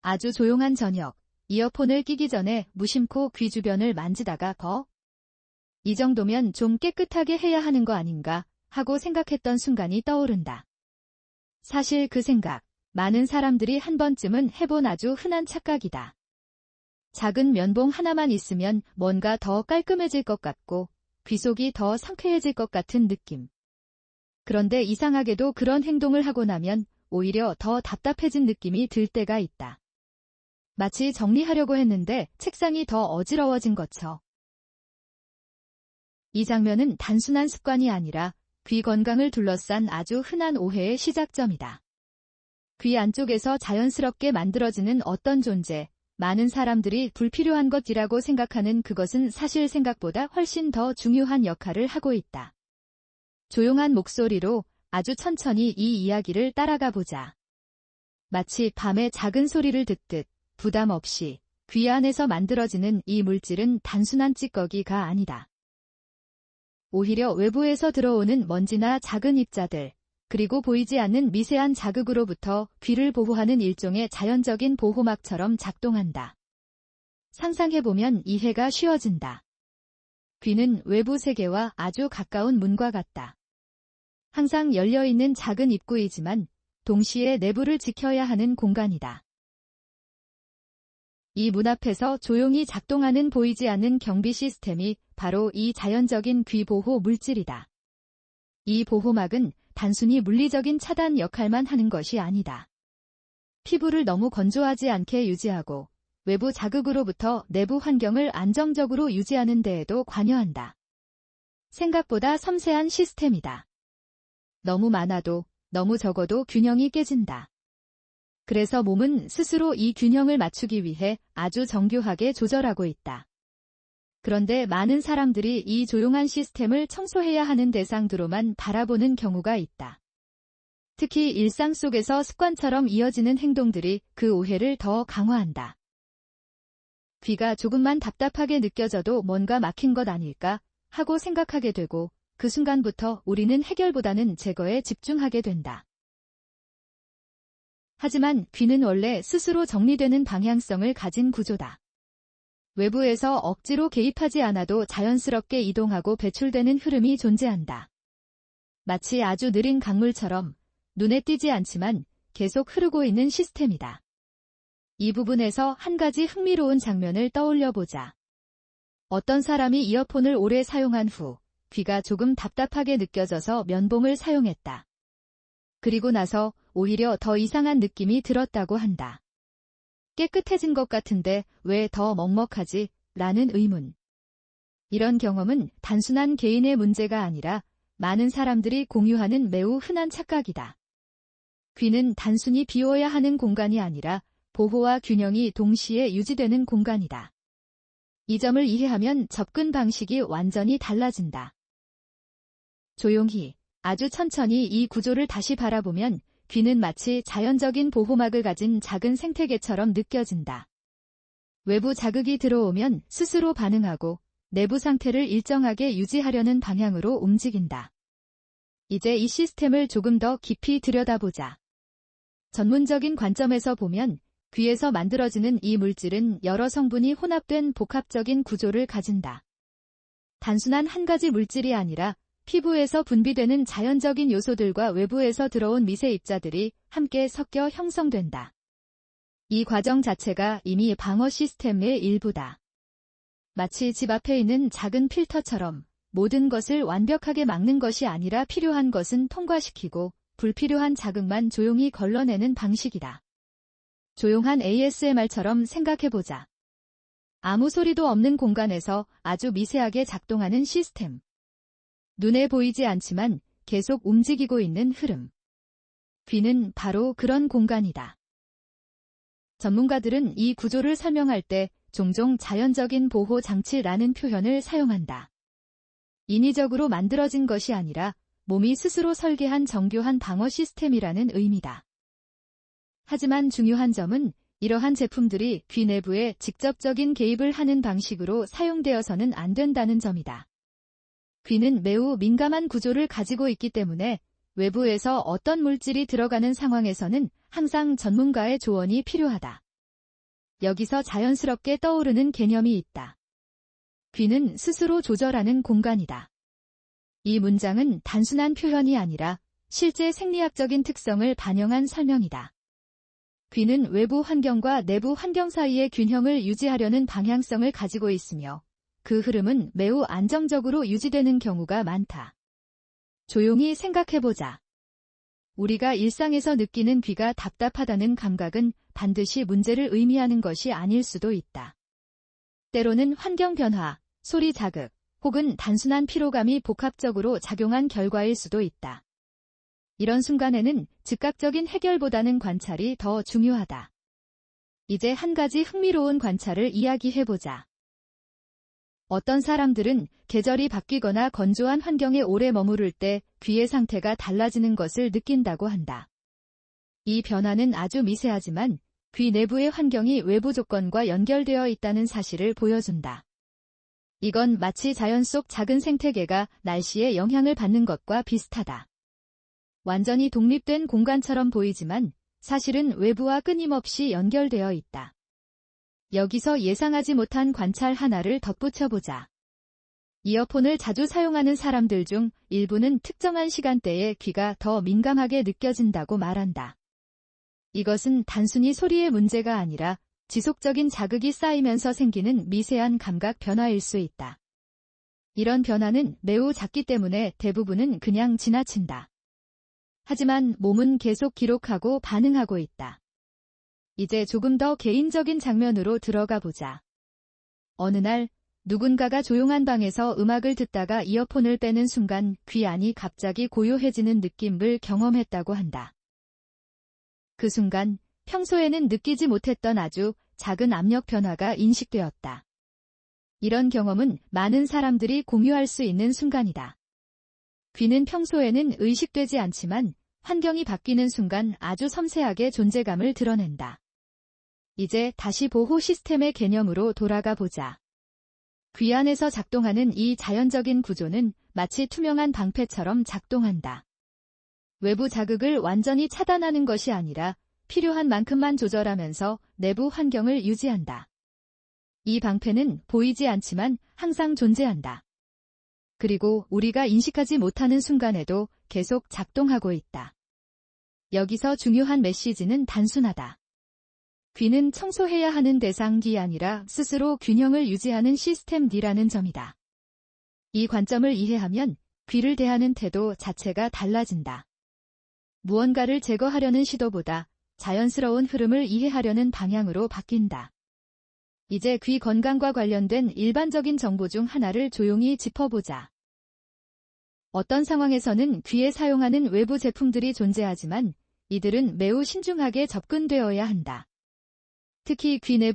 아주 조용한 저녁, 이어폰을 끼기 전에 무심코 귀 주변을 만지다가 이 정도면 좀 깨끗하게 해야 하는 거 아닌가 하고 생각했던 순간이 떠오른다. 사실 그 생각, 많은 사람들이 한 번쯤은 해본 아주 흔한 착각이다. 작은 면봉 하나만 있으면 뭔가 더 깔끔해질 것 같고 귀 속이 더 상쾌해질 것 같은 느낌. 그런데 이상하게도 그런 행동을 하고 나면 오히려 더 답답해진 느낌이 들 때가 있다. 마치 정리하려고 했는데 책상이 더 어지러워진 것처럼. 이 장면은 단순한 습관이 아니라 귀 건강을 둘러싼 아주 흔한 오해의 시작점이다. 귀 안쪽에서 자연스럽게 만들어지는 어떤 존재, 많은 사람들이 불필요한 것이라고 생각하는 그것은 사실 생각보다 훨씬 더 중요한 역할을 하고 있다. 조용한 목소리로 아주 천천히 이 이야기를 따라가 보자. 마치 밤의 작은 소리를 듣듯 부담 없이 귀 안에서 만들어지는 이 물질은 단순한 찌꺼기가 아니다. 오히려 외부에서 들어오는 먼지나 작은 입자들, 그리고 보이지 않는 미세한 자극으로부터 귀를 보호하는 일종의 자연적인 보호막처럼 작동한다. 상상해보면 이해가 쉬워진다. 귀는 외부 세계와 아주 가까운 문과 같다. 항상 열려있는 작은 입구이지만 동시에 내부를 지켜야 하는 공간이다. 이 문 앞에서 조용히 작동하는 보이지 않는 경비 시스템이 바로 이 자연적인 귀 보호 물질이다. 이 보호막은 단순히 물리적인 차단 역할만 하는 것이 아니다. 피부를 너무 건조하지 않게 유지하고 외부 자극으로부터 내부 환경을 안정적으로 유지하는 데에도 관여한다. 생각보다 섬세한 시스템이다. 너무 많아도 너무 적어도 균형이 깨진다. 그래서 몸은 스스로 이 균형을 맞추기 위해 아주 정교하게 조절하고 있다. 그런데 많은 사람들이 이 조용한 시스템을 청소해야 하는 대상으로만 바라보는 경우가 있다. 특히 일상 속에서 습관처럼 이어지는 행동들이 그 오해를 더 강화한다. 귀가 조금만 답답하게 느껴져도 뭔가 막힌 것 아닐까 하고 생각하게 되고 그 순간부터 우리는 해결보다는 제거에 집중하게 된다. 하지만 귀는 원래 스스로 정리되는 방향성을 가진 구조다. 외부에서 억지로 개입하지 않아도 자연스럽게 이동하고 배출되는 흐름이 존재한다. 마치 아주 느린 강물처럼 눈에 띄지 않지만 계속 흐르고 있는 시스템이다. 이 부분에서 한 가지 흥미로운 장면을 떠올려 보자. 어떤 사람이 이어폰을 오래 사용한 후 귀가 조금 답답하게 느껴져서 면봉을 사용했다. 그리고 나서 오히려 더 이상한 느낌이 들었다고 한다. 깨끗해진 것 같은데 왜 더 먹먹하지? 라는 의문. 이런 경험은 단순한 개인의 문제가 아니라 많은 사람들이 공유하는 매우 흔한 착각이다. 귀는 단순히 비워야 하는 공간이 아니라 보호와 균형이 동시에 유지되는 공간이다. 이 점을 이해하면 접근 방식이 완전히 달라진다. 조용히, 아주 천천히 이 구조를 다시 바라보면 귀는 마치 자연적인 보호막을 가진 작은 생태계처럼 느껴진다. 외부 자극이 들어오면 스스로 반응하고 내부 상태를 일정하게 유지하려는 방향으로 움직인다. 이제 이 시스템을 조금 더 깊이 들여다보자. 전문적인 관점에서 보면 귀에서 만들어지는 이 물질은 여러 성분이 혼합된 복합적인 구조를 가진다. 단순한 한 가지 물질이 아니라 피부에서 분비되는 자연적인 요소들과 외부에서 들어온 미세 입자들이 함께 섞여 형성된다. 이 과정 자체가 이미 방어 시스템의 일부다. 마치 집 앞에 있는 작은 필터처럼 모든 것을 완벽하게 막는 것이 아니라 필요한 것은 통과시키고 불필요한 자극만 조용히 걸러내는 방식이다. 조용한 ASMR처럼 생각해보자. 아무 소리도 없는 공간에서 아주 미세하게 작동하는 시스템. 눈에 보이지 않지만 계속 움직이고 있는 흐름. 귀는 바로 그런 공간이다. 전문가들은 이 구조를 설명할 때 종종 자연적인 보호 장치라는 표현을 사용한다. 인위적으로 만들어진 것이 아니라 몸이 스스로 설계한 정교한 방어 시스템이라는 의미다. 하지만 중요한 점은 이러한 제품들이 귀 내부에 직접적인 개입을 하는 방식으로 사용되어서는 안 된다는 점이다. 귀는 매우 민감한 구조를 가지고 있기 때문에 외부에서 어떤 물질이 들어가는 상황에서는 항상 전문가의 조언이 필요하다. 여기서 자연스럽게 떠오르는 개념이 있다. 귀는 스스로 조절하는 공간이다. 이 문장은 단순한 표현이 아니라 실제 생리학적인 특성을 반영한 설명이다. 귀는 외부 환경과 내부 환경 사이의 균형을 유지하려는 방향성을 가지고 있으며 그 흐름은 매우 안정적으로 유지되는 경우가 많다. 조용히 생각해보자. 우리가 일상에서 느끼는 귀가 답답하다는 감각은 반드시 문제를 의미하는 것이 아닐 수도 있다. 때로는 환경 변화, 소리 자극, 혹은 단순한 피로감이 복합적으로 작용한 결과일 수도 있다. 이런 순간에는 즉각적인 해결보다는 관찰이 더 중요하다. 이제 한 가지 흥미로운 관찰을 이야기해보자. 어떤 사람들은 계절이 바뀌거나 건조한 환경에 오래 머무를 때 귀의 상태가 달라지는 것을 느낀다고 한다. 이 변화는 아주 미세하지만 귀 내부의 환경이 외부 조건과 연결되어 있다는 사실을 보여준다. 이건 마치 자연 속 작은 생태계가 날씨에 영향을 받는 것과 비슷하다. 완전히 독립된 공간처럼 보이지만 사실은 외부와 끊임없이 연결되어 있다. 여기서 예상하지 못한 관찰 하나를 덧붙여보자. 이어폰을 자주 사용하는 사람들 중 일부는 특정한 시간대에 귀가 더 민감하게 느껴진다고 말한다. 이것은 단순히 소리의 문제가 아니라 지속적인 자극이 쌓이면서 생기는 미세한 감각 변화일 수 있다. 이런 변화는 매우 작기 때문에 대부분은 그냥 지나친다. 하지만 몸은 계속 기록하고 반응하고 있다. 이제 조금 더 개인적인 장면으로 들어가 보자. 어느 날 누군가가 조용한 방에서 음악을 듣다가 이어폰을 빼는 순간 귀 안이 갑자기 고요해지는 느낌을 경험했다고 한다. 그 순간 평소에는 느끼지 못했던 아주 작은 압력 변화가 인식되었다. 이런 경험은 많은 사람들이 공유할 수 있는 순간이다. 귀는 평소에는 의식되지 않지만 환경이 바뀌는 순간 아주 섬세하게 존재감을 드러낸다. 이제 다시 보호 시스템의 개념으로 돌아가 보자. 귀 안에서 작동하는 이 자연적인 구조는 마치 투명한 방패처럼 작동한다. 외부 자극을 완전히 차단하는 것이 아니라 필요한 만큼만 조절하면서 내부 환경을 유지한다. 이 방패는 보이지 않지만 항상 존재한다. 그리고 우리가 인식하지 못하는 순간에도 계속 작동하고 있다. 여기서 중요한 메시지는 단순하다. 귀는 청소해야 하는 대상이 아니라 스스로 균형을 유지하는 시스템이라는 점이다. 이 관점을 이해하면 귀를 대하는 태도 자체가 달라진다. 무언가를 제거하려는 시도보다 자연스러운 흐름을 이해하려는 방향으로 바뀐다. 이제 귀 건강과 관련된 일반적인 정보 중 하나를 조용히 짚어보자. 어떤 상황에서는 귀에 사용하는 외부 제품들이 존재하지만 이들은 매우 신중하게 접근되어야 한다. 특히 귀 내부